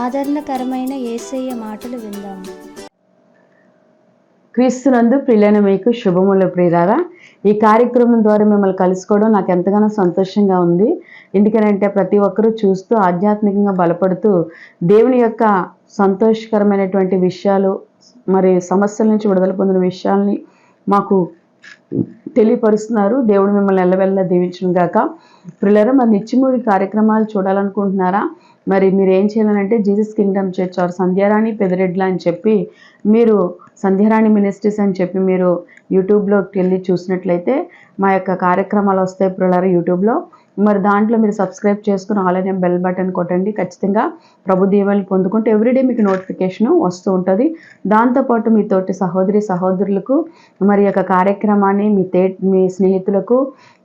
ఆదరణకరమైన యేసయ్య మాటలు విందాం. క్రీస్తునందు ప్రియులైన మీకు శుభములు ప్రియులారా. ఈ కార్యక్రమం ద్వారా మిమ్మల్ని కలుసుకోవడం నాకు ఎంతగానో సంతోషంగా ఉంది. ఎందుకనంటే ప్రతి ఒక్కరూ చూస్తూ ఆధ్యాత్మికంగా బలపడుతూ దేవుని యొక్క సంతోషకరమైనటువంటి విషయాలు, మరి సమస్యల నుంచి విడుదల పొందిన విషయాల్ని మాకు తెలియపరుస్తున్నారు. దేవుడు మిమ్మల్ని ఎల్లవెల్లా దీవించును గాక. ప్రియులారా, మరి నిత్యమూరి కార్యక్రమాలు చూడాలనుకుంటున్నారా? మరి మీరు ఏం చేయాలంటే Jesus kingdom church or Sandhyarani Pedaredla అని చెప్పి మీరు సంధ్యారాణి మినిస్ట్రీస్ అని చెప్పి మీరు యూట్యూబ్లోకి వెళ్ళి చూసినట్లయితే మా యొక్క కార్యక్రమాలు వస్తాయి ప్రియులారా యూట్యూబ్లో. మరి దాంట్లో మీరు సబ్స్క్రైబ్ చేసుకుని ఆల్ అనే బెల్ బటన్ కొట్టండి. ఖచ్చితంగా ప్రభు దీవెనలు పొందుకుంటే ఎవ్రీడే మీకు నోటిఫికేషన్ వస్తూ ఉంటుంది. దాంతోపాటు మీ తోటి సహోదరి సహోదరులకు మరి యొక్క కార్యక్రమాన్ని మీ స్నేహితులకు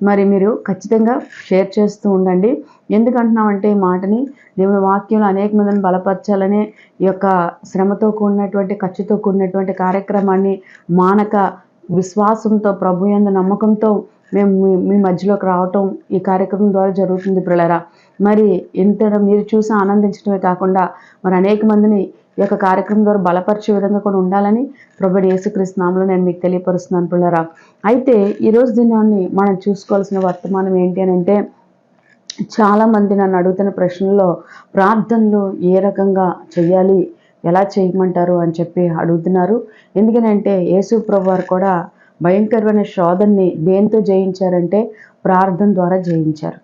మరి మీరు ఖచ్చితంగా షేర్ చేస్తూ ఉండండి. ఎందుకంటున్నామంటే ఈ మాటని దేవుని వాక్యంలో అనేక మందిని బలపరచాలనే ఈ యొక్క శ్రమతో కూడినటువంటి ఖర్చుతో కూడినటువంటి కార్యక్రమాన్ని మానక విశ్వాసంతో ప్రభు యందు నమ్మకంతో మేము మీ మధ్యలోకి రావటం ఈ కార్యక్రమం ద్వారా జరుగుతుంది ప్రియులారా. మరి ఇంత మీరు చూసి ఆనందించడమే కాకుండా మరి అనేక మందిని ఈ యొక్క కార్యక్రమం ద్వారా బలపరిచే విధంగా కూడా ఉండాలని ప్రభువైన యేసుక్రీస్తు నామములో నేను మీకు తెలియపరుస్తున్నాను ప్రియులారా. అయితే ఈరోజు దినాన్ని మనం చూసుకోవాల్సిన వర్తమానం ఏంటి అని అంటే, చాలామంది నన్ను అడుగుతున్న ప్రశ్నల్లో ప్రార్థనలు ఏ రకంగా చేయాలి, ఎలా చేయమంటారు అని చెప్పి అడుగుతున్నారు. ఎందుకనంటే యేసు ప్రభువారు కూడా భయంకరమైన శోధనని దేంతో జయించారంటే ప్రార్థన ద్వారా జయించారు.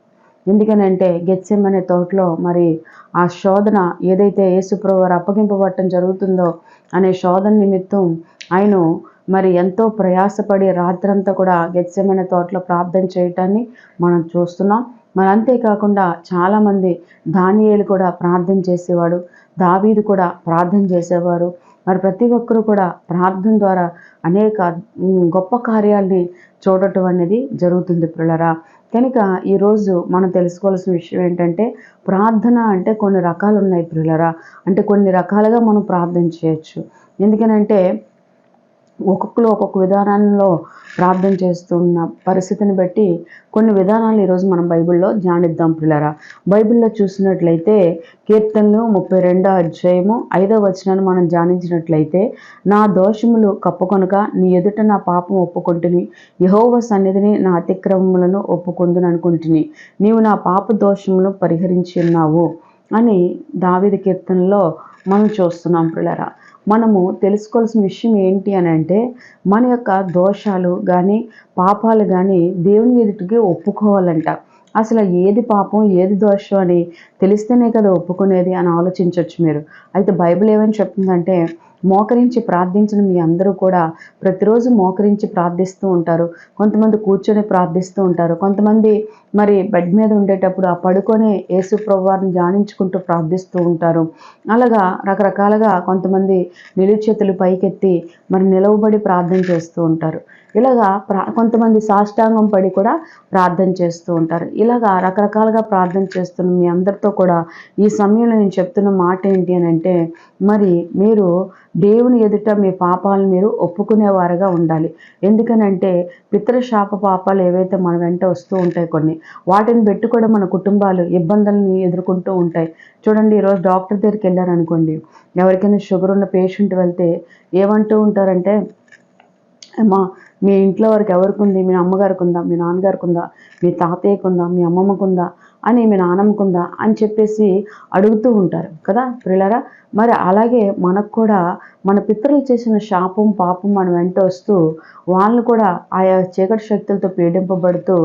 ఎందుకనంటే గెత్సెమనే తోటలో మరి ఆ శోధన ఏదైతే యేసు ప్రభువారు అప్పగింపబడటం జరుగుతుందో అనే శోధన నిమిత్తం ఆయన మరి ఎంతో ప్రయాసపడి రాత్రంతా కూడా గెత్సెమనే తోటలో ప్రార్థన చేయటాన్ని మనం చూస్తున్నాం. మరి అంతేకాకుండా చాలామంది దానియేలు కూడా ప్రార్థన చేసేవాడు, దావీదు కూడా ప్రార్థన చేసేవారు. మరి ప్రతి ఒక్కరూ కూడా ప్రార్థన ద్వారా అనేక గొప్ప కార్యాలని చూడటం అనేది జరుగుతుంది ప్రియులారా. కనుక ఈరోజు మనం తెలుసుకోవాల్సిన విషయం ఏంటంటే, ప్రార్థన అంటే కొన్ని రకాలు ఉన్నాయి ప్రియులారా. అంటే కొన్ని రకాలుగా మనం ప్రార్థన చేయొచ్చు. ఎందుకనంటే ఒక్కొక్కరు ఒక్కొక్క విధానంలో ప్రార్థన చేస్తున్న పరిస్థితిని బట్టి కొన్ని విధానాలు ఈరోజు మనం బైబిల్లో ధ్యానిద్దాం ప్రియులారా. బైబిల్లో చూసినట్లయితే కీర్తనలు 32వ అధ్యాయము 5వ వచనాన్ని మనం ధ్యానించినట్లయితే, నా దోషములు కప్పుకొనక నీ ఎదుట నా పాపం ఒప్పుకొంటిని, యెహోవా సన్నిధిని నా అతిక్రమములను ఒప్పుకొందును అనుకుంటుని, నీవు నా పాప దోషములను పరిహరించి ఉన్నావు అని దావీదు కీర్తనలో మనం చూస్తున్నాం ప్రియులారా. మనము తెలుసుకోవాల్సిన విషయం ఏంటి అని అంటే, మన యొక్క దోషాలు కానీ పాపాలు కానీ దేవుని ఎదుటికి ఒప్పుకోవాలంట. అసలు ఏది పాపం ఏది దోషం అని తెలిస్తేనే కదా ఒప్పుకునేది అని ఆలోచించవచ్చు మీరు. అయితే బైబిల్ ఏమని చెప్తుందంటే, మోకరించి ప్రార్థించిన మీ అందరూ కూడా ప్రతిరోజు మోకరించి ప్రార్థిస్తూ ఉంటారు. కొంతమంది కూర్చొని ప్రార్థిస్తూ ఉంటారు. కొంతమంది మరి బెడ్ మీద ఉండేటప్పుడు ఆ పడుకొని యేసు ప్రభువారిని ధ్యానించుకుంటూ ప్రార్థిస్తూ ఉంటారు. అలాగా రకరకాలుగా కొంతమంది నిలుచేతులు పైకెత్తి మరి నిలవబడి ప్రార్థన చేస్తూ ఉంటారు. ఇలాగా కొంతమంది సాష్టాంగం పడి కూడా ప్రార్థన చేస్తూ ఉంటారు. ఇలాగా రకరకాలుగా ప్రార్థన చేస్తున్న మీ అందరితో కూడా ఈ సమయంలో నేను చెప్తున్న మాట ఏంటి అని అంటే, మరి మీరు దేవుని ఎదుట మీ పాపాలను మీరు ఒప్పుకునేవారుగా ఉండాలి. ఎందుకనంటే పితృశాప పాపాలు ఏవైతే మన వెంట వస్తూ ఉంటాయి కొన్ని, వాటిని పెట్టి కూడా మన కుటుంబాలు ఇబ్బందులని ఎదుర్కొంటూ ఉంటాయి. చూడండి, ఈరోజు డాక్టర్ దగ్గరికి వెళ్ళారనుకోండి, ఎవరికైనా షుగర్ ఉన్న పేషెంట్ వెళ్తే ఏమంటూ ఉంటారంటే, అమ్మా మీ ఇంట్లో వరకు ఎవరికి ఉంది, మీ అమ్మగారికి ఉందా, మీ నాన్నగారికి ఉందా, మీ తాతయ్యకు ఉందా, మీ అమ్మమ్మకు ఉందా అని, మీ నాన్నమ్మకు ఉందా అని చెప్పేసి అడుగుతూ ఉంటారు కదా ప్రియులారా. మరి అలాగే మనకు కూడా మన పితరులు చేసిన శాపం పాపం మన వెంట వస్తూ వాళ్ళు కూడా ఆయా చీకటి శక్తులతో పీడింపబడుతూ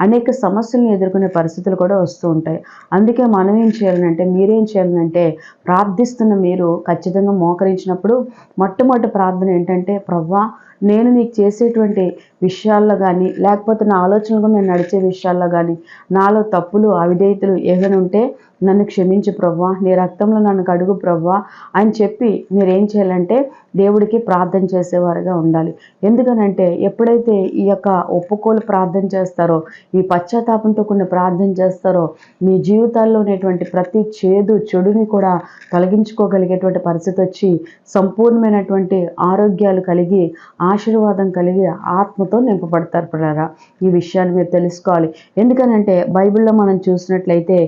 అనేక సమస్యలను ఎదుర్కొనే పరిస్థితులు కూడా వస్తూ ఉంటాయి. అందుకే మనం ఏం చేయాలంటే, మీరేం చేయాలంటే, ప్రార్థిస్తున్న మీరు ఖచ్చితంగా మోకరించినప్పుడు మొట్టమొదటి ప్రార్థన ఏంటంటే, ప్రభువా నేను నీకు చేసేటువంటి విషయాల్లో కానీ లేకపోతే నా ఆలోచనలు నేను నడిచే విషయాల్లో కానీ నాలో తప్పులు అవిధేయతలు ఏమైనా ఉంటే నన్ను క్షమించు ప్రభువా, నీ రక్తంలో నన్ను కడుగు ప్రభువా అని చెప్పి మీరేం చేయాలంటే దేవుడికి ప్రార్థన చేసేవారుగా ఉండాలి. ఎందుకనంటే ఎప్పుడైతే ఈ యొక్క ఒప్పుకోలు ప్రార్థన చేస్తారో, ఈ పశ్చాత్తాపంతో కొన్ని ప్రార్థన చేస్తారో, మీ జీవితాల్లో ఉన్నటువంటి ప్రతి చెడుని కూడా తొలగించుకోగలిగేటువంటి పరిస్థితి వచ్చి సంపూర్ణమైనటువంటి ఆరోగ్యాలు కలిగి ఆశీర్వాదం కలిగి ఆత్మతో నింపబడతారు ప్రియులారా. ఈ విషయాలు మీరు తెలుసుకోవాలి. ఎందుకనంటే బైబిల్లో మనం చూసినట్లయితే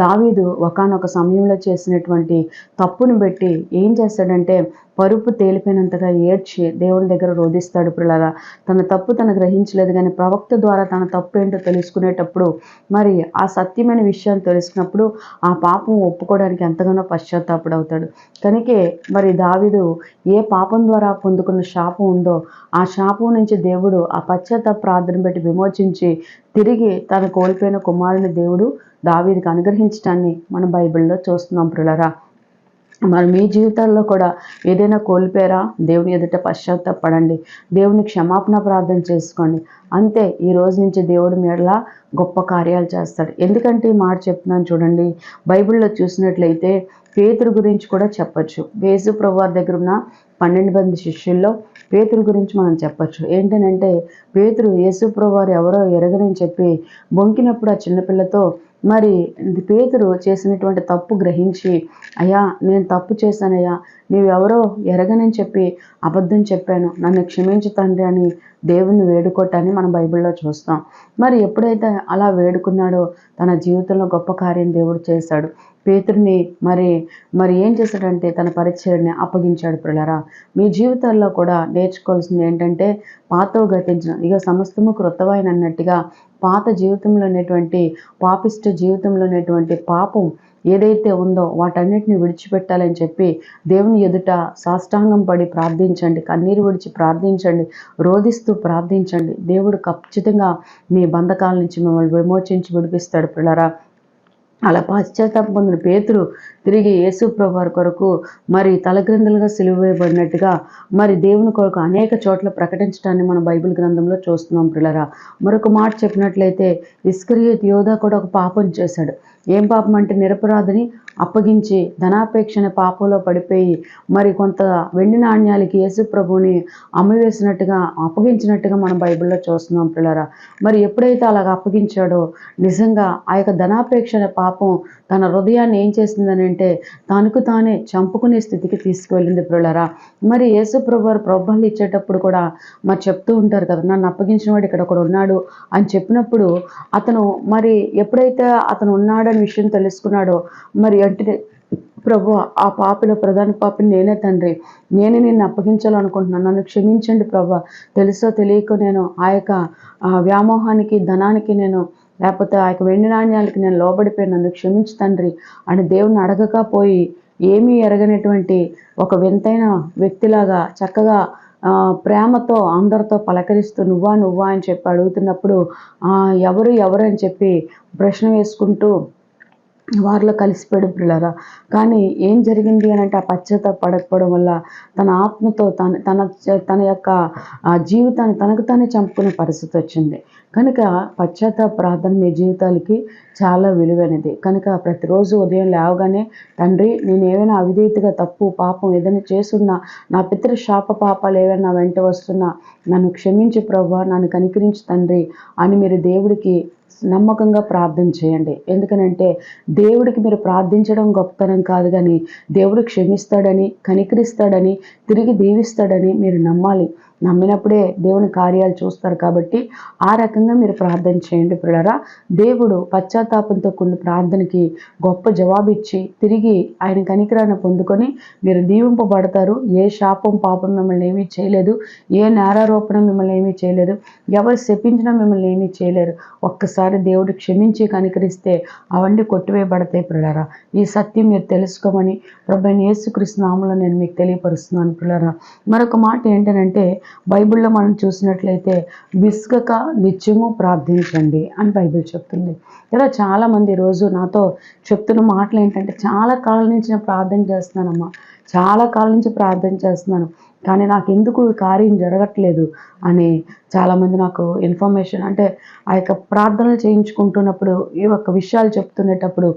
దావీదు దావీదు ఒకానొక సమయంలో చేసినటువంటి తప్పును బట్టి ఏం చేస్తాడంటే పరుపు తేలిపోయినంతగా ఏడ్చి దేవుని దగ్గర రోధిస్తాడు. పిల్లరా, తన తప్పు తను గ్రహించలేదు, కానీ ప్రవక్త ద్వారా తన తప్పు ఏంటో తెలుసుకునేటప్పుడు మరి ఆ సత్యమైన విషయాన్ని తెలుసుకున్నప్పుడు ఆ పాపం ఒప్పుకోవడానికి ఎంతగానో పశ్చాత్తాపడవుతాడు. కనుకే మరి దావీదు ఏ పాపం ద్వారా పొందుకున్న శాపం ఉందో ఆ శాపం నుంచి దేవుడు ఆ పశ్చాత్తాప ప్రార్థన బట్టి విమోచించి తిరిగి తను కోల్పోయిన కుమారుని దేవుడు దావీదుకి అనుగ్రహించడాన్ని మనం బైబిల్లో చూస్తున్నాం. పిల్లరా, మరి మీ జీవితాల్లో కూడా ఏదైనా కోల్పోయారా? దేవుని ఎదుట పశ్చాత్తాపడండి, దేవుని క్షమాపణ ప్రార్థన చేసుకోండి. అంతే, ఈ రోజు నుంచి దేవుడు మీడలా గొప్ప కార్యాలు చేస్తాడు. ఎందుకంటే ఈ మాట చెప్తున్నాను చూడండి, బైబిల్లో చూసినట్లయితే పేతురు గురించి కూడా చెప్పచ్చు. యేసు ప్రభువారి దగ్గర ఉన్న 12 మంది శిష్యుల్లో పేతురు గురించి మనం చెప్పచ్చు. ఏంటనంటే పేతురు యేసు ప్రభువారు ఎవరో ఎరగనని చెప్పి బొంకినప్పుడు ఆ చిన్నపిల్లతో మరి పేతురు చేసినటువంటి తప్పు గ్రహించి, అయ్యా నేను తప్పు చేశానయ్యా, నీవెవరో ఎరగనని చెప్పి అబద్ధం చెప్పాను, నన్ను క్షమించు తండ్రి అని దేవుణ్ణి వేడుకోవటాన్ని మనం బైబిల్లో చూస్తాం. మరి ఎప్పుడైతే అలా వేడుకున్నాడో తన జీవితంలో గొప్ప కార్యం దేవుడు చేశాడు. పేతురుని మరి ఏం చేశాడంటే తన పరిచయాన్ని అప్పగించాడు. పిల్లరా, మీ జీవితాల్లో కూడా నేర్చుకోవాల్సింది ఏంటంటే పాతవు గతించిన ఇక సమస్తము క్రొత్తవైన అన్నట్టుగా పాత జీవితంలో ఉన్నటువంటి పాపిష్ట జీవితంలో ఉన్నటువంటి పాపం ఏదైతే ఉందో వాటన్నిటిని విడిచిపెట్టాలని చెప్పి దేవుని ఎదుట సాష్టాంగం పడి ప్రార్థించండి, కన్నీరు విడిచి ప్రార్థించండి, రోధిస్తూ ప్రార్థించండి. దేవుడు ఖచ్చితంగా మీ బంధకాల నుంచి మిమ్మల్ని విమోచించి విడిపిస్తాడు. పిల్లరా, అలా పశ్చాత్తాపం పొందిన పేతురు తిరిగి యేసు ప్రభువారి కొరకు మరి తలగ్రంథులుగా సిలువ వేయబడినట్టుగా మరి దేవుని కొరకు అనేక చోట్ల ప్రకటించడాన్ని మనం బైబిల్ గ్రంథంలో చూస్తున్నాం. పిల్లరా, మరొక మాట చెప్పినట్లయితే ఇస్కరియోతు యోధా కూడా ఒక పాపం చేశాడు. ఏం పాపం అంటే నిరపరాధిని అప్పగించి ధనాపేక్షణ పాపంలో పడిపోయి మరి కొంత వెండి నాణ్యాలకి యేసు ప్రభుని అమ్మవేసినట్టుగా అప్పగించినట్టుగా మనం బైబిల్లో చూస్తున్నాం. పిల్లరా, మరి ఎప్పుడైతే అలాగ అప్పగించాడో నిజంగా ఆ యొక్క ధనాపేక్షణ పాపం తన హృదయాన్ని ఏం చేసిందని అంటే తనకు తానే చంపుకునే స్థితికి తీసుకువెళ్ళింది. పిల్లరా, మరి యేసు ప్రభు వారు ప్రబలు ఇచ్చేటప్పుడు కూడా మరి చెప్తూ ఉంటారు కదా, నన్ను అప్పగించిన వాడు ఇక్కడ ఒకడు ఉన్నాడు అని చెప్పినప్పుడు అతను మరి ఎప్పుడైతే అతను ఉన్నాడని విషయం తెలుసుకున్నాడో మరి అంటే ప్రభు ఆ పాపిలో ప్రధాన పాపిని నేనే తండ్రి, నేనే నిన్ను అప్పగించాలనుకుంటున్నాను, నన్ను క్షమించండి ప్రభు, తెలుసో తెలియక నేను ఆ యొక్క వ్యామోహానికి ధనానికి నేను లేకపోతే ఆ యొక్క వెండి నాణ్యాలకి నేను లోబడిపోయి నన్ను క్షమించు తండ్రి అని దేవుని అడగకపోయి ఏమీ ఎరగనటువంటి ఒక వింతైన వ్యక్తిలాగా చక్కగా ప్రేమతో అందరితో పలకరిస్తూ నువ్వా అని చెప్పి అడుగుతున్నప్పుడు ఎవరు అని చెప్పి ప్రశ్న వేసుకుంటూ వారిలో కలిసిపోయాడు. పిల్లరా, కానీ ఏం జరిగింది అని అంటే ఆ పశ్చాత్తాప పడకపోవడం వల్ల తన ఆత్మతో తన యొక్క జీవితాన్ని తనకు తానే చంపుకునే పరిస్థితి వచ్చింది. కనుక పశ్చాత్తాప ప్రార్థన మీ జీవితాలకి చాలా విలువైనది. కనుక ప్రతిరోజు ఉదయం లేవగానే తండ్రి నేను ఏమైనా అవిధేయతగా తప్పు పాపం ఏదైనా చేసున్నా, నా పితృ శాప పాపాలు ఏవైనా వెంట వస్తున్నా నన్ను క్షమించి ప్రభువా, నన్ను కనికరించి తండ్రి అని మీరు దేవుడికి నమ్మకంగా ప్రార్థన చేయండి. ఎందుకనంటే దేవుడికి మీరు ప్రార్థించడం గొప్పతనం కాదు, కానీ దేవుడు క్షమిస్తాడని కనికరిస్తాడని తిరిగి దీవిస్తాడని మీరు నమ్మాలి. నమ్మినప్పుడే దేవుని కార్యాలు చూస్తారు. కాబట్టి ఆ రకంగా మీరు ప్రార్థన చేయండి. పిల్లరా, దేవుడు పశ్చాత్తాపంతో కూడిన ప్రార్థనకి గొప్ప జవాబు ఇచ్చి తిరిగి ఆయన కనికరాన్ని పొందుకొని మీరు దీవింపబడతారు. ఏ శాపం పాపం మిమ్మల్ని ఏమీ చేయలేదు, ఏ నేరారోపణ మిమ్మల్ని ఏమీ చేయలేదు, ఎవరు శపించినా మిమ్మల్ని ఏమీ చేయలేరు. ఒక్కసారి దేవుడు క్షమించి కనికరిస్తే అవన్నీ కొట్టివేయబడతాయి. పిల్లరా, ఈ సత్యం మీరు తెలుసుకోమని ప్రభువైన యేసుక్రీస్తు నామములో నేను మీకు తెలియపరుస్తున్నాను. పిల్లరా, మరొక మాట ఏంటంటే బైబిల్లో మనం చూసినట్లయితే విసుగక నిత్యము ప్రార్థించండి అని బైబిల్ చెప్తుంది. ఇలా చాలామంది ఈరోజు నాతో చెప్తున్న మాటలు ఏంటంటే చాలా కాలం నుంచి నేను ప్రార్థన చేస్తున్నానమ్మా, చాలా కాలం నుంచి ప్రార్థన చేస్తున్నాను, కానీ నాకు ఎందుకు కార్యం జరగట్లేదు అని చాలామంది నాకు ఇన్ఫర్మేషన్ అంటే ఆ యొక్క ప్రార్థనలు చేయించుకుంటున్నప్పుడు ఈ ఒక్క విషయాలు చెప్తునేటప్పుడు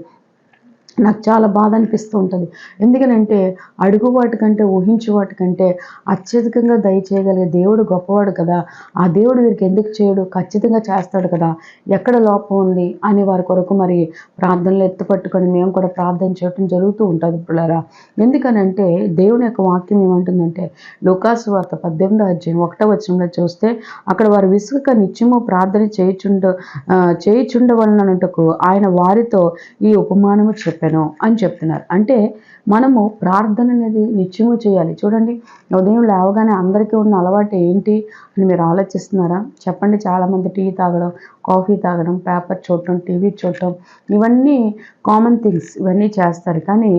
నాకు చాలా బాధ అనిపిస్తూ ఉంటుంది. ఎందుకనంటే అడుగు వాటికంటే ఊహించే వాటికంటే అత్యధికంగా దయచేయగలిగే దేవుడు గొప్పవాడు కదా. ఆ దేవుడు వీరికి ఎందుకు చేయడు, ఖచ్చితంగా చేస్తాడు కదా. ఎక్కడ లోపం ఉంది అని వారి కొరకు మరి ప్రార్థనలు ఎత్తుపట్టుకొని మేము కూడా ప్రార్థన చేయడం జరుగుతూ ఉంటుంది పిల్లరా. ఎందుకనంటే దేవుని యొక్క వాక్యం ఏమంటుందంటే లూకాసు వార్త 18వ అధ్యాయం 1వ వచనంలో చూస్తే అక్కడ వారు విసుగక నిత్యము ప్రార్థన చేయుచుండవలనట్టుకు ఆయన వారితో ఈ ఉపమానము చెప్పాను అని చెప్తున్నారు. అంటే మనము ప్రార్థన అనేది నిత్యము చేయాలి. చూడండి, ఉదయం లేవగానే అందరికీ ఉన్న అలవాటు ఏంటి అని మీరు ఆలోచిస్తున్నారా? చెప్పండి. చాలామంది టీ తాగడం, కాఫీ తాగడం, పేపర్ చూడటం, టీవీ చూడటం, ఇవన్నీ కామన్ థింగ్స్, ఇవన్నీ చేస్తారు. కానీ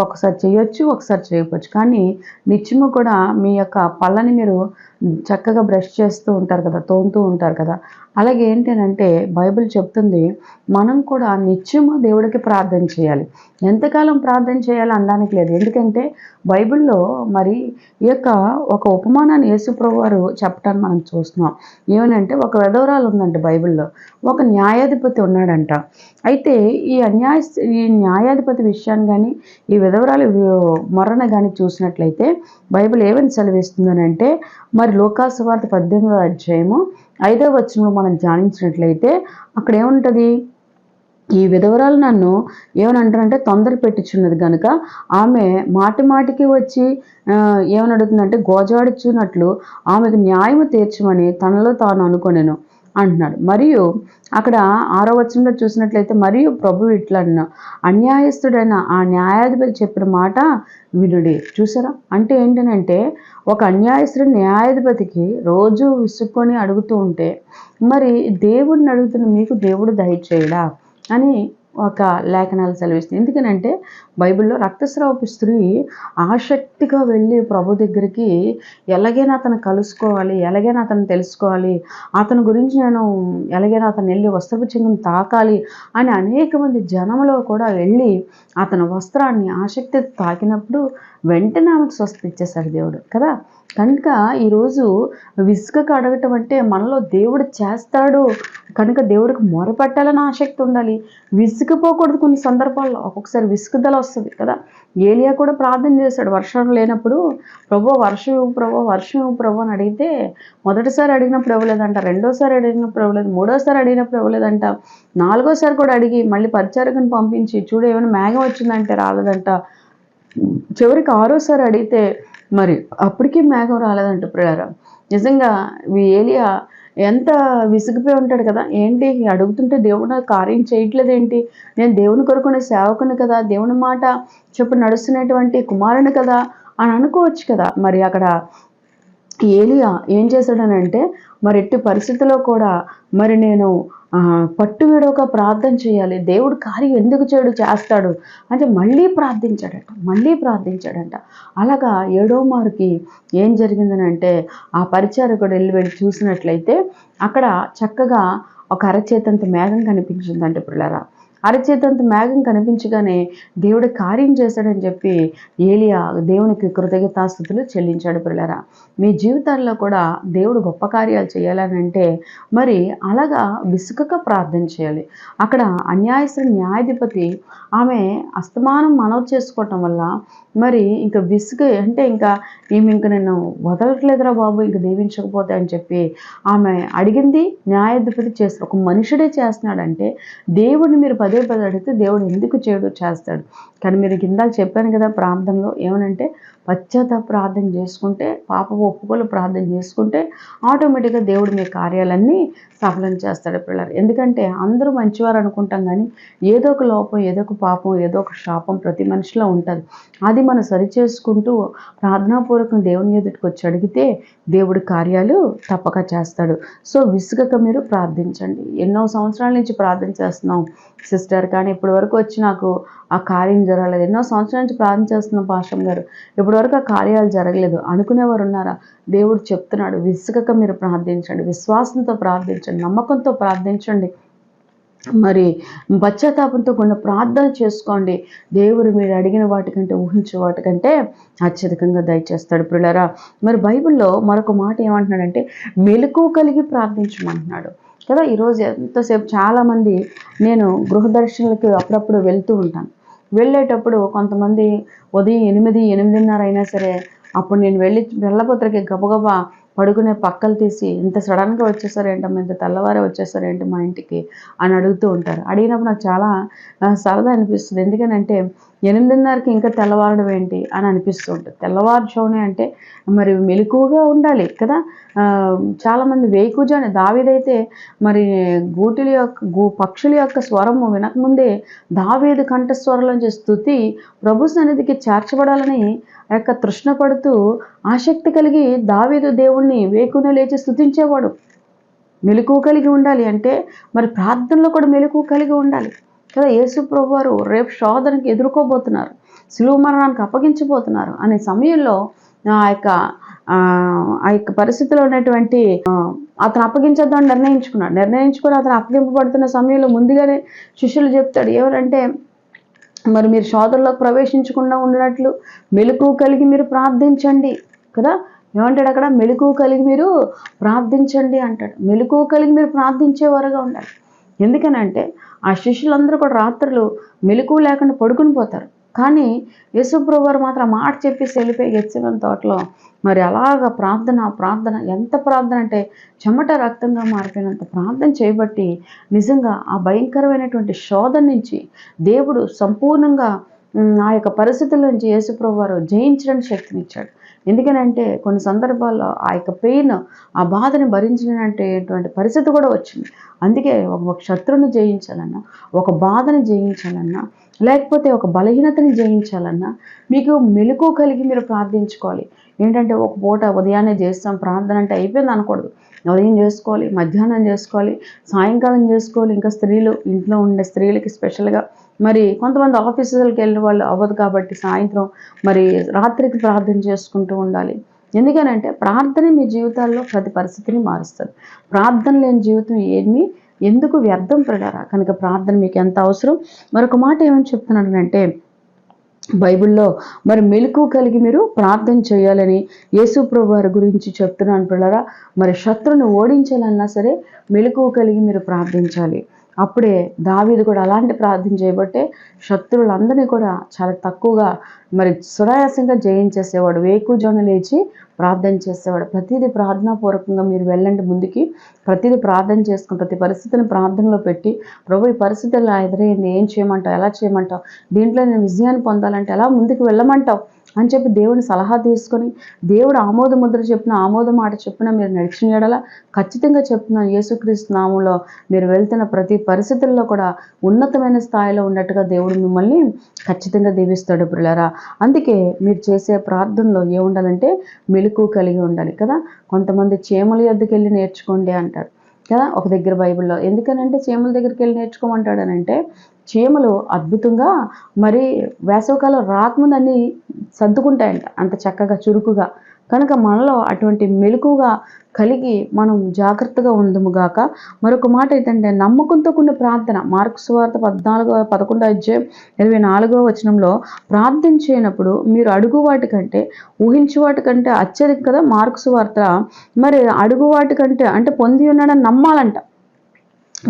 ఒకసారి చేయొచ్చు, ఒకసారి చేయకపోవచ్చు. కానీ నిత్యము కూడా మీ యొక్క పళ్ళని మీరు చక్కగా బ్రష్ చేస్తూ ఉంటారు కదా, తోముతూ ఉంటారు కదా. అలాగే ఏంటి అంటే బైబిల్ చెప్తుంది మనం కూడా నిత్యము దేవుడికి ప్రార్థన చేయాలి. ఎంతకాలం ప్రార్థన చేయాలి అనడానికి లేదు. ఎందుకంటే బైబిల్లో మరి ఈ యొక్క ఒక ఉపమానాన్ని యేసుప్రభు వారు చెప్పటాన్ని మనం చూస్తున్నాం. ఏమనంటే ఒక విధవరాలు ఉందంట బైబిల్లో, ఒక న్యాయాధిపతి ఉన్నాడంట. అయితే ఈ న్యాయాధిపతి విషయాన్ని కానీ ఈ విధవరాలు మొరణ కానీ చూసినట్లయితే బైబిల్ ఏమని సెలవిస్తుందని అంటే మరి లూకాసు వార్త 18వ అధ్యాయము 5వ వచనంలో మనం ధ్యానించినట్లయితే అక్కడ ఏముంటుంది, ఈ విధవరాలు నన్ను ఏమనంటారంటే తొందర పెట్టించున్నది కనుక ఆమె మాటి మాటికి వచ్చి ఏమని అడుగుతుందంటే గోజాడుచున్నట్లు ఆమెకు న్యాయము తీర్చమని తనలో తాను అనుకొనెను అంటున్నాడు. మరియు అక్కడ 6వ వచనంలో చూసినట్లయితే మరియు ప్రభు ఇట్లా అన్నా అన్యాయస్తుడైన ఆ న్యాయాధిపతి చెప్పిన మాట వినుడి. చూసారా? అంటే ఏంటనంటే ఒక అన్యాయస్తుడు న్యాయాధిపతికి రోజు విసుక్కొని అడుగుతూ ఉంటే మరి దేవుడిని అడుగుతున్న మీకు దేవుడు దయచేయడా అని ఒక లేఖనాలు సెలవిస్తుంది. ఎందుకనంటే బైబిల్లో రక్తస్రావపు స్త్రీ ఆసక్తిగా వెళ్ళి ప్రభు దగ్గరికి ఎలాగైనా అతను కలుసుకోవాలి, ఎలాగైనా అతను తెలుసుకోవాలి, అతని గురించి నేను ఎలాగైనా అతను వెళ్ళి వస్త్రపు చెంగును తాకాలి అని అనేక మంది జనంలో కూడా వెళ్ళి అతని వస్త్రాన్ని ఆసక్తితో తాకినప్పుడు వెంటనే ఆమెకు స్వస్థత ఇచ్చేశాడు దేవుడు కదా. కనుక ఈరోజు విసుగక అడగటం అంటే మనలో దేవుడు చేస్తాడు కనుక దేవుడికి మొరపెట్టాలని ఆసక్తి ఉండాలి. విసుగుపోకూడదు. కొన్ని సందర్భాల్లో ఒక్కొక్కసారి విసుగుదల వస్తుంది కదా. ఏలియా కూడా ప్రార్థన చేశాడు వర్షం లేనప్పుడు, ప్రభు వర్షం ఇవ్వు ప్రభు, వర్షం ఇవ్వు ప్రభు అని అడిగితే మొదటిసారి అడిగినప్పుడు ఇవ్వలేదంట, రెండోసారి అడిగినప్పుడు ఇవ్వలేదు, మూడోసారి అడిగినప్పుడు ఇవ్వలేదంట, నాలుగోసారి కూడా అడిగి మళ్ళీ పరిచారకుని పంపించి చూడు ఏమైనా మేఘం వచ్చిందంటే రాలేదంట, చివరికి 6వసారి అడిగితే మరి అప్పటికీ మేఘం రాలేదంట. ప్రియులారా, నిజంగా ఏలియా ఎంత విసిగిపోయి ఉంటాడు కదా. ఏంటి అడుగుతుంటే దేవుడు నాకు కార్యం చేయట్లేదు ఏంటి, నేను దేవుని కొరకునే సేవకుని కదా, దేవుని మాట చెప్పు నడుస్తున్నటువంటి కుమారుని కదా అని అనుకోవచ్చు కదా. మరి అక్కడ ఏలియా ఏం చేశాడనంటే మరి ఎట్టి పరిస్థితుల్లో కూడా మరి నేను పట్టు విడవక ప్రార్థన చేయాలి, దేవుడు కార్యం ఎందుకు చేస్తాడు అంటే మళ్ళీ ప్రార్థించాడంట. అలాగా 7వ మారుకి ఏం జరిగిందని అంటే ఆ పరిచారకుడు వెళ్ళి చూసినట్లయితే అక్కడ చక్కగా ఒక అరచేతంత మేఘం కనిపించిందంటే పిల్లరా. అరచేతంత మేఘం కనిపించగానే దేవుడు కార్యం చేశాడని చెప్పి ఏలియా దేవునికి కృతజ్ఞతాస్తుతులు చెల్లించాడు. పిల్లరా, మీ జీవితాల్లో కూడా దేవుడు గొప్ప కార్యాలు చేయాలనంటే మరి అలాగా విసుగక ప్రార్థన చేయాలి. అక్కడ అన్యాయస్తుడు న్యాయాధిపతి ఆమె అస్తమానం మనవి చేసుకోవటం వల్ల మరి ఇంకా విసుగు అంటే ఇంకా ఈమె ఇంక నేను వదలట్లేదురా బాబు ఇంక దీవించకపోతే అని చెప్పి ఆమె అడిగింది. న్యాయాధిపతి చేస్తారు, ఒక మనుషుడే చేస్తున్నాడంటే దేవుడిని మీరు పదే అడిగితే దేవుడు ఎందుకు చేయడు, చేస్తాడు. కానీ మీరు కిందాక చెప్పాను కదా ప్రార్థనలో ఏమనంటే పశ్చాత్తాప ప్రార్థన చేసుకుంటే, పాప ఒప్పుకోలు ప్రార్థన చేసుకుంటే ఆటోమేటిక్గా దేవుడు మీ కార్యాలన్నీ సఫలం చేస్తాడు పిల్లలు. ఎందుకంటే అందరూ మంచివారు అనుకుంటాం కానీ ఏదో ఒక లోపం, ఏదో ఒక పాపం, ఏదో ఒక శాపం ప్రతి మనిషిలో ఉంటుంది. అది మనం సరిచేసుకుంటూ ప్రార్థనాపూర్వకం దేవుని ఎదుటికి వచ్చి అడిగితే దేవుడి కార్యాలు తప్పక చేస్తాడు. సో విసుగక మీరు ప్రార్థించండి. ఎన్నో సంవత్సరాల నుంచి ప్రార్థన చేస్తున్నాం సిస్టర్, కానీ ఇప్పటి వరకు వచ్చి నాకు ఆ కార్యం జరగలేదు. ఎన్నో సంవత్సరాల నుంచి ప్రార్థన చేస్తున్నాం పాస్టర్ గారు, ఇప్పటి వరకు ఆ కార్యాలు జరగలేదు అనుకునేవారు ఉన్నారా? దేవుడు చెప్తున్నాడు, విసుగక మీరు ప్రార్థించండి, విశ్వాసంతో ప్రార్థించండి, నమ్మకంతో ప్రార్థించండి, మరి పశ్చాత్తాపంతో కొన్ని ప్రార్థన చేసుకోండి. దేవుడు మీరు అడిగిన వాటికంటే ఊహించే వాటికంటే అత్యధికంగా దయచేస్తాడు. ప్రియులారా, మరి బైబిల్లో మరొక మాట ఏమంటున్నాడంటే మెలకువ కలిగి ప్రార్థించమంటున్నాడు. కదా. ఈరోజు ఎంతసేపు చాలామంది, నేను గృహదర్శనలకి అప్పుడప్పుడు వెళ్తూ ఉంటాను. వెళ్ళేటప్పుడు కొంతమంది ఉదయం 8:30 అయినా సరే, అప్పుడు నేను వెళ్ళపోతలకి గబగబా పడుకునే పక్కలు తీసి, ఇంత సడన్గా వచ్చేసారు ఏంటమ్మా, ఇంత తెల్లవారే వచ్చేసారు ఏంటి మా ఇంటికి అని అడుగుతూ ఉంటారు. అడిగినప్పుడు నాకు చాలా సరదా అనిపిస్తుంది. ఎందుకనంటే 8:30కి ఇంకా తెల్లవారడం ఏంటి అని అనిపిస్తూ ఉంటుంది. తెల్లవారుజామునే అంటే మరి మెలకువగా ఉండాలి కదా. చాలామంది వేకువజామున, దావీదైతే మరి పక్షుల యొక్క స్వరము వినకముందే దావీదు కంఠస్వరంలోంచి స్తుతి ప్రభు సన్నిధికి చేర్చబడాలని యొక్క తృష్ణ పడుతూ ఆసక్తి కలిగి దావీదు దేవుణ్ణి వేకునే లేచి స్తుతించేవాడు. మెలకువ కలిగి ఉండాలి అంటే మరి ప్రార్థనలో కూడా మెలకువ కలిగి ఉండాలి కదా. యేసు ప్రభు వారు రేపు శోధనకి ఎదుర్కోబోతున్నారు, శిలువ మరణానికి అప్పగించబోతున్నారు అనే సమయంలో ఆ యొక్క పరిస్థితిలో ఉన్నటువంటి అతను అప్పగించేద్దామని నిర్ణయించుకుని అతను అప్పగింపబడుతున్న సమయంలో ముందుగానే శిష్యులు చెప్తాడు. ఎవరంటే మరి మీరు శోధనలోకి ప్రవేశించకుండా ఉండినట్లు మెలకువ కలిగి మీరు ప్రార్థించండి కదా. ఏమంటాడు అక్కడ? మెలకువ కలిగి మీరు ప్రార్థించండి అంటాడు. మెలకువ కలిగి మీరు ప్రార్థించేవారుగా ఉండాలి. ఎందుకనంటే ఆ శిష్యులందరూ కూడా రాత్రులు మెలకువ లేకుండా పడుకుని పోతారు. కానీ యేసుప్రభు వారు మాత్రం ఆ మాట చెప్పేసి వెళ్ళిపోయి గెత్సేమనే తోటలో మరి అలాగ ప్రార్థన ఎంత ప్రార్థన అంటే చెమట రక్తంగా మారిపోయినంత ప్రార్థన చేయబట్టి నిజంగా ఆ భయంకరమైనటువంటి శోధన నుంచి దేవుడు సంపూర్ణంగా ఆ యొక్క పరిస్థితుల నుంచి యేసుప్రభు వారు జయించడానికి శక్తినిచ్చాడు. ఎందుకనంటే కొన్ని సందర్భాల్లో ఆ యొక్క పెయిన్, ఆ బాధని భరించినటువంటి పరిస్థితి కూడా వచ్చింది. అందుకే ఒక శత్రువుని జయించాలన్నా, ఒక బాధని జయించాలన్నా, లేకపోతే ఒక బలహీనతని జయించాలన్నా మీకు మెలకువ కలిగి మీరు ప్రార్థించుకోవాలి. ఏంటంటే ఒక పూట ఉదయాన్నే చేస్తాం ప్రార్థన అంటే అయిపోయింది అనకూడదు. ఉదయం చేసుకోవాలి, మధ్యాహ్నం చేసుకోవాలి, సాయంకాలం చేసుకోవాలి. ఇంకా స్త్రీలు, ఇంట్లో ఉండే స్త్రీలకి స్పెషల్గా, మరి కొంతమంది ఆఫీసులకు వెళ్ళిన వాళ్ళు అవ్వదు కాబట్టి సాయంత్రం మరి రాత్రికి ప్రార్థన చేసుకుంటూ ఉండాలి. ఎందుకనంటే ప్రార్థన మీ జీవితాల్లో ప్రతి పరిస్థితిని మారుస్తుంది. ప్రార్థన లేని జీవితం ఎందుకు వ్యర్థం ప్రియులారా. కనుక ప్రార్థన మీకు ఎంత అవసరం. మరొక మాట ఏమని చెప్తున్నానంటే బైబిల్లో మరి మెలకువ కలిగి మీరు ప్రార్థన చేయాలని యేసు ప్రభు వారి గురించి చెప్తున్నాను ప్రియులారా. మరి శత్రువుని ఓడించాలన్నా సరే మెలకువ కలిగి మీరు ప్రార్థించాలి. అప్పుడే దావీదు కూడా అలాంటి ప్రార్థన చేయబట్టే శత్రువులందరినీ కూడా చాలా తక్కువగా మరి సునాయాసంగా జయించేసేవాడు. వేకువజామున లేచి ప్రార్థన చేసేవాడు. ప్రతిదీ ప్రార్థనాపూర్వకంగా మీరు వెళ్ళండి ముందుకి. ప్రతిదీ ప్రార్థన చేసుకుని ప్రతి పరిస్థితిని ప్రార్థనలో పెట్టి, ప్రభు ఈ పరిస్థితుల్లో ఎదురైంది, ఏం చేయమంటావు, ఎలా చేయమంటావు, దీంట్లో నేను విజయాన్ని పొందాలంటే ఎలా ముందుకు వెళ్ళమంటావు అని చెప్పి దేవుని సలహా తీసుకొని, దేవుడు ఆమోద ముద్ర చెప్పిన, ఆమోద మాట చెప్పిన మీరు నడిచిన యెడల ఖచ్చితంగా చెప్తున్నాను, యేసుక్రీస్తు నామంలో మీరు వెళ్తున్న ప్రతి పరిస్థితుల్లో కూడా ఉన్నతమైన స్థాయిలో ఉన్నట్టుగా దేవుడు మిమ్మల్ని ఖచ్చితంగా దీవిస్తాడు ప్రియులారా. అందుకే మీరు చేసే ప్రార్థనలో ఏముండాలంటే మెలకువ కలిగి ఉండాలి కదా. కొంతమంది చీమల యొద్దకు వెళ్ళి నేర్చుకోండి అంటాడు కదా ఒక దగ్గర బైబిల్లో. ఎందుకనంటే చీమల దగ్గరికి వెళ్ళి నేర్చుకోమంటాడనంటే చీమలు అద్భుతంగా మరి వేసవికాలం రాకముందు అన్నీ సర్దుకుంటాయంట అంత చక్కగా చురుకుగా. కనుక మనలో అటువంటి మెలకువగా కలిగి మనం జాగ్రత్తగా ఉందముగాక. మరొక మాట ఏంటంటే నమ్మకంతో కూడిన ప్రార్థన. మార్కు సువార్త 11 వచనంలో ప్రార్థన చేయనప్పుడు మీరు అడుగు వాటికంటే ఊహించు వాటికంటే అత్యధిక కదా మార్కు సువార్త. మరి అడుగు వాటికంటే అంటే పొంది ఉన్నాడని నమ్మాలంట.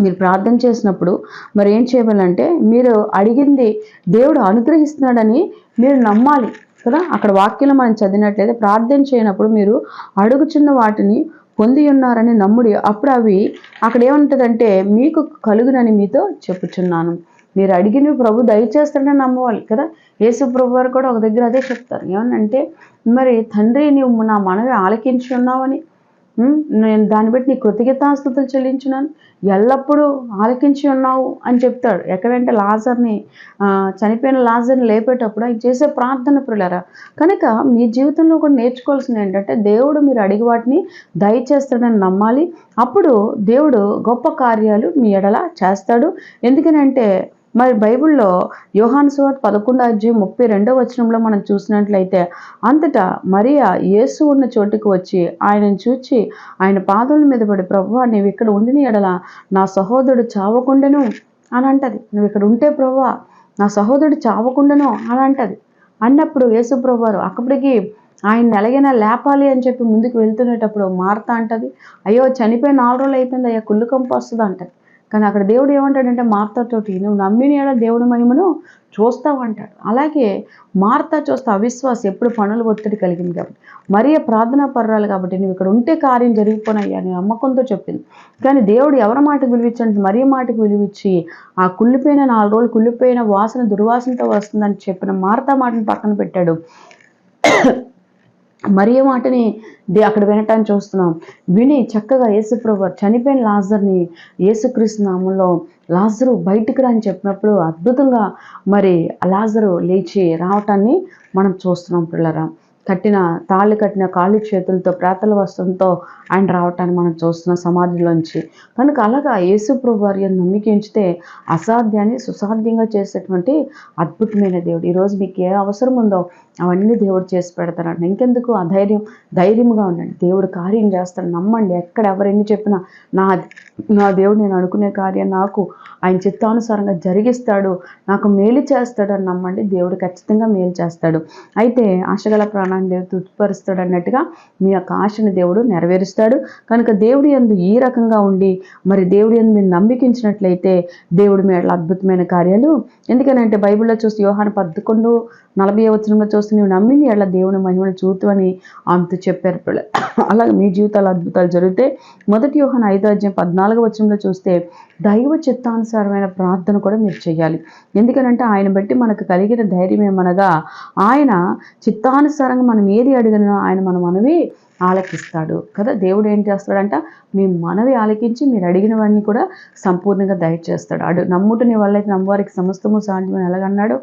మీరు ప్రార్థన చేసినప్పుడు మరి ఏం చేయాలంటే మీరు అడిగింది దేవుడు అనుగ్రహిస్తున్నాడని మీరు నమ్మాలి కదా. అక్కడ వాక్యంలో మనం చదివినట్లయితే ప్రార్థన చేయనప్పుడు మీరు అడుగుచున్న వాటిని పొంది ఉన్నారని నమ్ముడి, అప్పుడు అవి అక్కడ ఏముంటుందంటే మీకు కలుగునని మీతో చెప్పుచున్నాను. మీరు అడిగినవి ప్రభు దయచేస్తాడని నమ్మవాలి కదా. యేసు ప్రభు వారు కూడా ఒక దగ్గర అదే చెప్తారు. ఏమనంటే మరి తండ్రి నీవు నా మనవి ఆలకించి ఉన్నావని, నేను దాన్ని బట్టి నీ కృతజ్ఞతాస్తుతులు చెల్లించున్నాను, ఎల్లప్పుడూ ఆలకించి ఉన్నావు అని చెప్తాడు. ఎక్కడంటే చనిపోయిన లాజర్ని లేపేటప్పుడు ఆయన చేసే ప్రార్థన ప్రియులారా. కనుక మీ జీవితంలో కూడా నేర్చుకోవాల్సింది ఏంటంటే దేవుడు మీరు అడిగి వాటిని దయచేస్తాడని నమ్మాలి. అప్పుడు దేవుడు గొప్ప కార్యాలు మీ ఎడల చేస్తాడు. ఎందుకనంటే మరి బైబిల్లో యోహాను సువార్త 11:32 మనం చూసినట్లయితే అంతటా మరియా యేసు ఉన్న చోటుకు వచ్చి ఆయనను చూచి ఆయన పాదముల మీద పడి, ప్రభువా నీవు ఇక్కడ ఉండిన ఎడల నా సహోదరుడు చావకుండెను అని అంటది. నువ్వు ఇక్కడ ఉంటే ప్రభువా నా సహోదరుడు చావకుండెను అని అంటది. అన్నప్పుడు యేసు ప్రభు వారు అక్కడికి ఆయన ఎలాగైనా లేపాలి అని చెప్పి ముందుకు వెళ్తున్నప్పుడు మార్త అంటది, అయ్యో చనిపోయి 4 రోజులు అయిపోయింది అయ్యా, కుళ్ళు కంపు వస్తుంది అంటది. కానీ అక్కడ దేవుడు ఏమంటాడంటే మార్తతోటి, నువ్వు నమ్మిన యెడల దేవుని మహిమను చూస్తావు అంటాడు. అలాగే మార్త చూస్తే అవిశ్వాసం, ఎప్పుడు పనుల ఒత్తిడి కలిగింది కాబట్టి, మరియ ప్రార్థనా పర్రాలు కాబట్టి, నువ్వు ఇక్కడ ఉంటే కార్యం జరిగిపోనయ్యా అని నమ్మకంతో చెప్పింది. కానీ దేవుడు ఎవరి మాటకు విలువించండి, మరియ మాటకు విలువిచ్చి ఆ కుళ్ళిపోయిన 4 రోజులు కుళ్ళిపోయిన వాసన దుర్వాసనతో వస్తుందని చెప్పిన మార్త మాటను పక్కన పెట్టాడు. మరియ మాటని అక్కడ వినటాన్ని చూస్తున్నాం. విని చక్కగా యేసుప్రభు చనిపోయిన లాజర్ని యేసుక్రీస్తు నామంలో లాజరు బయటికి రా అని చెప్పినప్పుడు అద్భుతంగా మరి లాజరు లేచి రావటాన్ని మనం చూస్తున్నాం పిల్లరా. తాళ్ళు కట్టిన కాళ్ళు చేతులతో ప్రేతల వస్త్రంతో ఆయన రావటాన్ని మనం చూస్తున్నాం సమాధిలోంచి. కనుక అలాగా యేసుప్రభు వారి నమ్మిక ఉంచితే అసాధ్యాన్ని సుసాధ్యంగా చేసేటువంటి అద్భుతమైన దేవుడు. ఈరోజు మీకు ఏ అవసరం ఉందో అవన్నీ దేవుడు చేసి పెడతారంట. ఇంకెందుకు ధైర్యంగా ఉండండి, దేవుడు కార్యం చేస్తాడు, నమ్మండి. ఎక్కడ ఎవరెన్ని చెప్పినా నా దేవుడు నేను అనుకునే కార్యం నాకు ఆయన చిత్తానుసారంగా జరిగిస్తాడు, నాకు మేలు చేస్తాడు అని నమ్మండి. దేవుడు ఖచ్చితంగా మేలు చేస్తాడు. అయితే ఆశగల ప్రాణాన్ని దేవుడు తృప్తిపరుస్తాడు అన్నట్టుగా మీ యొక్క ఆశని దేవుడు నెరవేరుస్తాడు. కనుక దేవుడి యందు ఈ రకంగా ఉండి మరి దేవుడి యందు మీరు నమ్మికించినట్లయితే దేవుడు మీ అద్భుతమైన కార్యాలు. ఎందుకనంటే బైబిల్లో చూస్తే యోహాను 11:40 చూస్తే నువ్వు నమ్మిని ఎట్లా దేవుని మహిమను చూతు అని ఆమెతో చెప్పారు. అలాగే మీ జీవితాలు అద్భుతాలు జరిగితే 1 యోహాను 5:14 చూస్తే దైవ చిత్తానుసారమైన ప్రార్థన కూడా మీరు చేయాలి. ఎందుకనంటే ఆయన బట్టి మనకు కలిగిన ధైర్యం ఏమనగా ఆయన చిత్తానుసారంగా మనం ఏది అడిగినా ఆయన మన మనవి ఆలకిస్తాడు కదా. దేవుడు ఏం చేస్తాడంట, మీ మనవి ఆలకించి మీరు అడిగినవన్నీ కూడా సంపూర్ణంగా దయచేస్తాడు. నమ్ముటని వాళ్ళైతే నమ్మవారికి సమస్తము సాధ్యమని ఎలాగన్నాడు,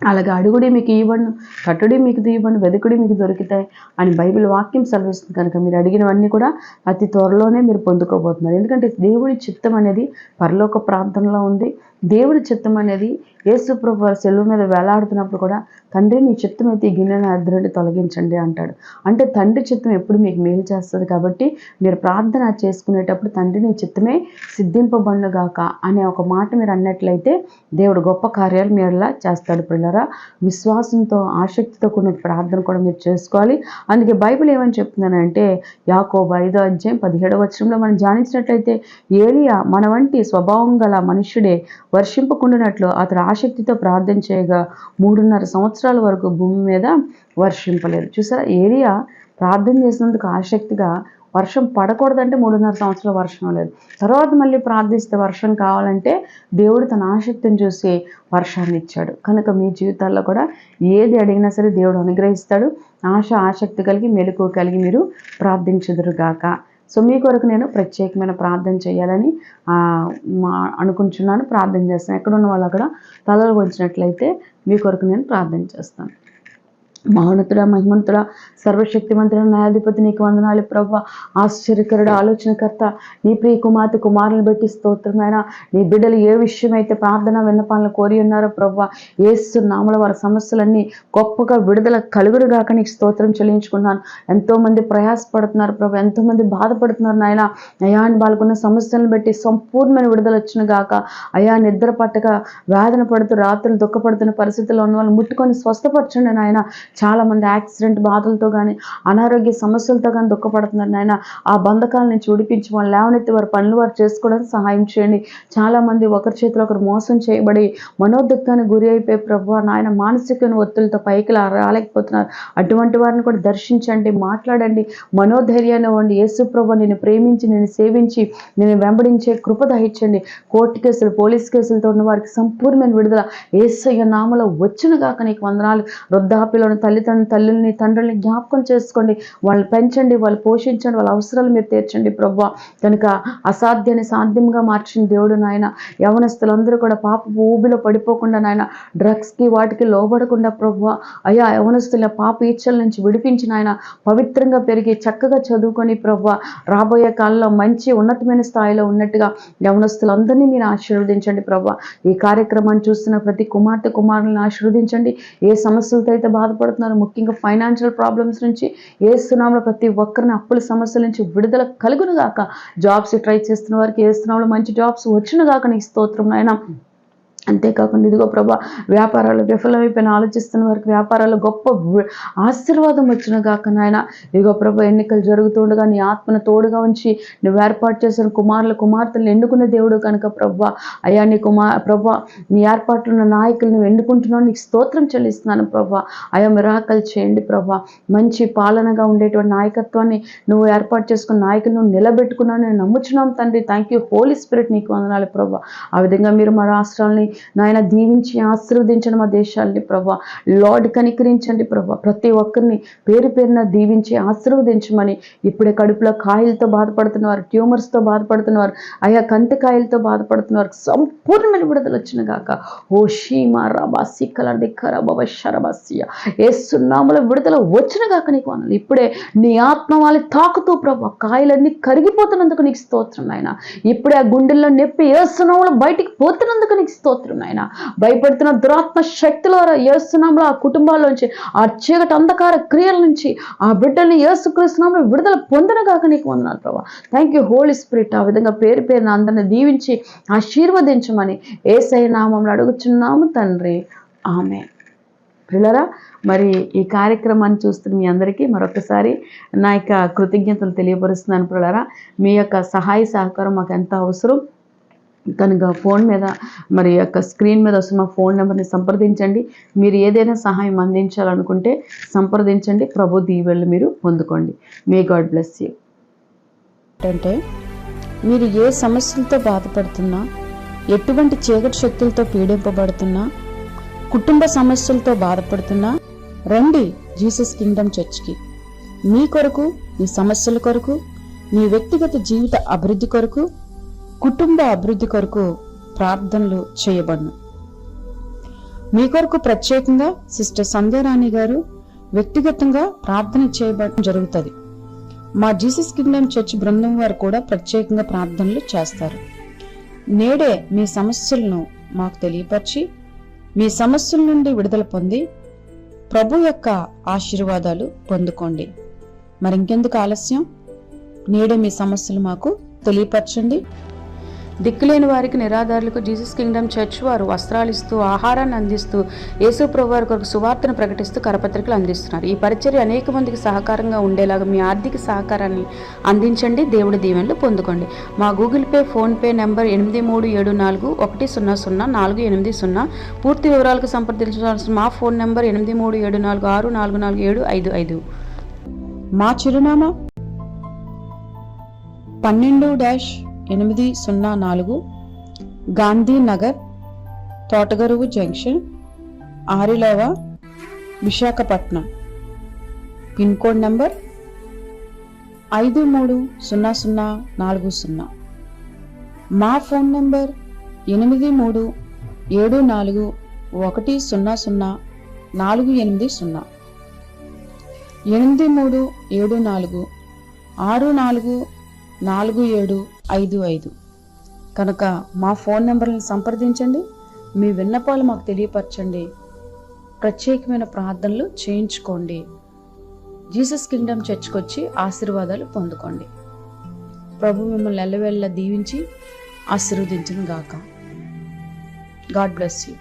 అలాగే అడుగుడి మీకు ఇవ్వను, కట్టుడి మీకు తీయబడి, వెదుకుడి మీకు దొరుకుతాయి అని బైబిల్ వాక్యం సెలవిస్తుంది. కనుక మీరు అడిగినవన్నీ కూడా అతి త్వరలోనే మీరు పొందుకోబోతున్నారు. ఎందుకంటే దేవుడి చిత్తం అనేది పరలోక ప్రాంతంలో ఉంది. దేవుడి చిత్తం అనేది యేసుప్రభు వారి సెలవు మీద వేలాడుతున్నప్పుడు కూడా తండ్రి నీ చిత్తం అయితే ఈ గిన్నెను అద్దరుండి తొలగించండి అంటాడు. అంటే తండ్రి చిత్తం ఎప్పుడు మీకు మేలు చేస్తుంది. కాబట్టి మీరు ప్రార్థన చేసుకునేటప్పుడు తండ్రి నీ చిత్తమే సిద్ధింపబడుగాక అనే ఒక మాట మీరు అన్నట్లయితే దేవుడు గొప్ప కార్యాలు మీరులా చేస్తాడు. పిల్లరా, విశ్వాసంతో ఆసక్తితో కూడిన ప్రార్థన కూడా మీరు చేసుకోవాలి. అందుకే బైబిల్ ఏమని చెప్తుందనంటే యాకోబు 5:17 మనం ధ్యానించినట్లయితే ఏలియా మన వంటి స్వభావం గల మనుష్యుడే వర్షింపకుండానట్లు అతడు ఆసక్తితో ప్రార్థన చేయగా 3.5 సంవత్సరాల వరకు భూమి మీద వర్షింపలేదు. చూసారా, ఏలియా ప్రార్థన చేసినందుకు ఆసక్తిగా వర్షం పడకూడదంటే 3.5 సంవత్సరాల వర్షం లేదు. తర్వాత మళ్ళీ ప్రార్థిస్తే వర్షం కావాలంటే దేవుడు తన ఆసక్తిని చూసి వర్షాన్ని ఇచ్చాడు. కనుక మీ జీవితాల్లో కూడా ఏది అడిగినా సరే దేవుడు అనుగ్రహిస్తాడు. ఆసక్తి కలిగి మెలకువ కలిగి మీరు ప్రార్థించుదురుగాక. సో మీ కొరకు నేను ప్రత్యేకమైన ప్రార్థన చేయాలని అనుకుంటున్నాను. ప్రార్థన చేస్తాను. ఎక్కడున్న వాళ్ళు అక్కడ తలలు వంచినట్లయితే మీ కొరకు నేను ప్రార్థన చేస్తాను. మహోన్నతుడా, మహిమంతుడా, సర్వశక్తిమంతుడ, న్యాయాధిపతి నీకు వందనాలు ప్రభువా. ఆశ్చర్యకరుడు, ఆలోచనకర్త, నీ ప్రియ కుమారులను బట్టి స్తోత్రమైన నీ బిడ్డలు ఏ విషయమైతే ప్రార్థన విన్నపాలను కోరి ఉన్నారో ప్రభువా, యేసు నామములో వారి సమస్యలన్నీ గొప్పగా విడుదల కలుగుడుగాక నీకు స్తోత్రం చెల్లించుకున్నాను. ఎంతోమంది ప్రయాసపడుతున్నారు ప్రభు, ఎంతోమంది బాధపడుతున్నారు నాయన. అయాన్ని వాళ్ళకున్న సమస్యలను బట్టి సంపూర్ణమైన విడుదల వచ్చిన గాక. అయా నిద్ర పట్టక వేదన పడుతూ రాత్రులు దుఃఖపడుతున్న పరిస్థితుల్లో ఉన్న వాళ్ళు ముట్టుకొని స్వస్థపరచండి నాయన. చాలా మంది యాక్సిడెంట్ బాధలతో కానీ అనారోగ్య సమస్యలతో కానీ దుఃఖపడుతున్నారు నాయన. ఆ బంధకాల నుంచి విడిపించి వాళ్ళు లేవనెత్తి వారి పనులు వారు చేసుకోవడానికి సహాయం చేయండి. చాలా మంది ఒకరి చేతిలో ఒకరు మోసం చేయబడి మనోదుఃఖానికి గురి అయిపోయి ప్రభు నాయన మానసిక ఒత్తులతో పైకి రాలేకపోతున్నారు. అటువంటి వారిని కూడా దర్శించండి, మాట్లాడండి, మనోధైర్యాన్ని ఇవ్వండి. యేసు ప్రభు నేను ప్రేమించి నేను సేవించి నేను వెంబడించే కృప దయచండి. కోర్టు కేసులు పోలీస్ కేసులతో ఉన్న వారికి సంపూర్ణమైన విడుదల యేసయ్య నామములో వచ్చును గాక నీకు వందనాలు. వృద్ధాప్యలోని తల్లుల్ని తండ్రుల్ని జ్ఞాపకం చేసుకోండి, వాళ్ళు పెంచండి, వాళ్ళు పోషించండి, వాళ్ళ అవసరాలు మీరు తీర్చండి ప్రభువా. కనుక అసాధ్యాన్ని సాధ్యంగా మార్చిన దేవుడు నాయన. యవనస్తులందరూ కూడా పాపపు ఊబిలో పడిపోకుండా నాయన, డ్రగ్స్కి వాటికి లోబడకుండా ప్రభువా అయ్యా యవనస్తుల పాప ఈచ్చల నుంచి విడిపించిన ఆయన పవిత్రంగా పెరిగి చక్కగా చదువుకొని ప్రభువా రాబోయే కాలంలో మంచి ఉన్నతమైన స్థాయిలో ఉన్నట్టుగా యవనస్తులందరినీ మీరు ఆశీర్వదించండి ప్రభువా. ఈ కార్యక్రమాన్ని చూస్తున్న ప్రతి కుమారులను ఆశీర్వదించండి. ఏ సమస్యలతో అయితే బాధపడుతున్నారు, ముఖ్యంగా ఫైనాన్షియల్ ప్రాబ్లమ్స్ నుంచి యేసు నామములో ప్రతి ఒక్కరిని అప్పుల సమస్యల నుంచి విడుదల కలుగును గాక. జాబ్స్ ట్రై చేస్తున్న వారికి యేసు నామములో మంచి జాబ్స్ వచ్చును గాక నీకు స్తోత్రం నాయన. అంతేకాకుండా ఇదిగో ప్రభా, వ్యాపారాలు విఫలమైపోయిన ఆలోచిస్తున్న వారికి వ్యాపారాలు గొప్ప ఆశీర్వాదం వచ్చిన గాక నాయన. ఇదిగో ప్రభా, ఎన్నికలు జరుగుతుండగా నీ ఆత్మను తోడుగా ఉంచి నువ్వు ఏర్పాటు చేసిన కుమార్తెలను ఎన్నుకున్న దేవుడు కనుక ప్రభా, అయ్యా నీ ప్రభా, నీ ఏర్పాట్లు ఉన్న నాయకులు నువ్వు ఎన్నుకుంటున్నావు, నీకు స్తోత్రం చెల్లిస్తున్నాను ప్రభా. అయా మిరాకల్ చేయండి ప్రభా. మంచి పాలనగా ఉండేటువంటి నాయకత్వాన్ని నువ్వు ఏర్పాటు చేసుకున్న నాయకులు నువ్వు నిలబెట్టుకున్నావు నేను నమ్ముచున్నాం తండ్రి. థ్యాంక్ యూ హోలీ స్పిరిట్, నీకు వందనాలు ప్రభా. ఆ విధంగా మీరు మా రాష్ట్రాలని నాయన దీవించి ఆశీర్వదించండి, మా దేశాలని ప్రభా. లార్డ్ కనికరించండి ప్రభా. ప్రతి ఒక్కరిని పేరు పేరున దీవించి ఆశీర్వదించమని ఇప్పుడే కడుపులో కాయలతో బాధపడుతున్నవారు, ట్యూమర్స్తో బాధపడుతున్నవారు, అయా కంటికాయలతో బాధపడుతున్నవారు సంపూర్ణమైన విడుదల వచ్చిన గాక. ఓ షీమా రబాసి కలర్ది ఖరాబ షరబాసియా ఏసునామములో విడుదల వచ్చిన గాక. నీకు అనాలి ఇప్పుడే నీ ఆత్మ వాళ్ళని తాకుతూ ప్రభా, కాయలన్నీ కరిగిపోతున్నందుకు నీకు స్తోత్రం నాయన. ఇప్పుడే ఆ గుండెల్లో నొప్పి ఏసునామములో బయటికి పోతున్నందుకు నీకు స్తోత్రం నాయన. భయపడుతున్న దురాత్మ శక్తుల ద్వారా ఏసునామములో ఆ కుటుంబాల్లోంచి, ఆ చీకటి అంధకార క్రియల నుంచి ఆ బిడ్డల్ని యేసుక్రీస్తునామములో విడుదల పొందిన గాక. నీకు వందనాలు ప్రభా. Thank you holy spirit. ఆ విధంగా పేరు పేరున అందరిని దీవించి ఆశీర్వదించమని యేసయ్య నామములో అడుగుచున్నాము తండ్రి, ఆమేన్. ప్రియులారా, మరి ఈ కార్యక్రమాన్ని చూస్తున్న మీ అందరికీ మరొకసారి నా యొక్క కృతజ్ఞతలు తెలియపరుస్తున్నాను. ప్రియులారా, మీ యొక్క సహాయ సహకారం మాకు ఎంత అవసరం కనుక ఫోన్ మీద మరి యొక్క స్క్రీన్ మీద వస్తున్న ఫోన్ నెంబర్ని సంప్రదించండి. మీరు ఏదైనా సహాయం అందించాలనుకుంటే సంప్రదించండి. ప్రభు దీవెనలు మీరు పొందుకోండి. May God bless you. అంటే మీరు ఏ సమస్యలతో బాధపడుతున్నా, ఎటువంటి చీకటి శక్తులతో పీడింపబడుతున్నా, కుటుంబ సమస్యలతో బాధపడుతున్నా రండి జీసస్ కింగ్డమ్ చర్చ్కి. మీ కొరకు, మీ సమస్యల కొరకు, మీ వ్యక్తిగత జీవిత అభివృద్ధి కొరకు, కుటుంబ అభివృద్ధి కొరకు ప్రార్థనలు చేయబడును. మీ కొరకు ప్రత్యేకంగా సిస్టర్ సంధ్యారాణి గారు వ్యక్తిగతంగా ప్రార్థన చేయబడడం జరుగుతుంది. మా జీసస్ కింగ్డమ్ చర్చ్ బృందం వారు కూడా ప్రత్యేకంగా ప్రార్థనలు చేస్తారు. నేడే మీ సమస్యలను మాకు తెలియపరిచి మీ సమస్యల నుండి విడుదల పొంది ప్రభు యొక్క ఆశీర్వాదాలు పొందుకోండి. మరి ఇంకెందుకు ఆలస్యం, నేడే మీ సమస్యలు మాకు తెలియపరచండి. దిక్కులేని వారికి, నిరాధారులకు జీసస్ కింగ్డమ్ చర్చ్ వారు వస్త్రాలు ఇస్తూ, ఆహారాన్ని అందిస్తూ, యేసు ప్రభు వారి కొరకు సువార్తను ప్రకటిస్తూ కరపత్రికలు అందిస్తున్నారు. ఈ పరిచర్య అనేక మందికి సహకారంగా ఉండేలాగా మీ ఆర్థిక సహకారాన్ని అందించండి. దేవుడి దీవెనలు పొందుకోండి. మా గూగుల్ పే, ఫోన్పే నెంబర్ 8374100480. పూర్తి వివరాలకు సంప్రదించాల్సిన మా ఫోన్ నెంబర్ 837464447555. మా చిరునామా 12-804 Gandhinagar, Thotagaruvu junction, Arilova, Visakhapatnam. Pin code number 530040. మా ఫోన్ నంబర్ 8374100480. 8374644755 కనుక మా ఫోన్ నెంబర్లను సంప్రదించండి. మీ విన్నపాలు మాకు తెలియపరచండి. ప్రత్యేకమైన ప్రార్థనలు చేయించుకోండి. జీసస్ కింగ్డమ్ చర్చ్కి వచ్చి ఆశీర్వాదాలు పొందుకోండి. ప్రభు మిమ్మల్ని ఎల్లవేళలా దీవించి ఆశీర్వదించును గాక. God bless you.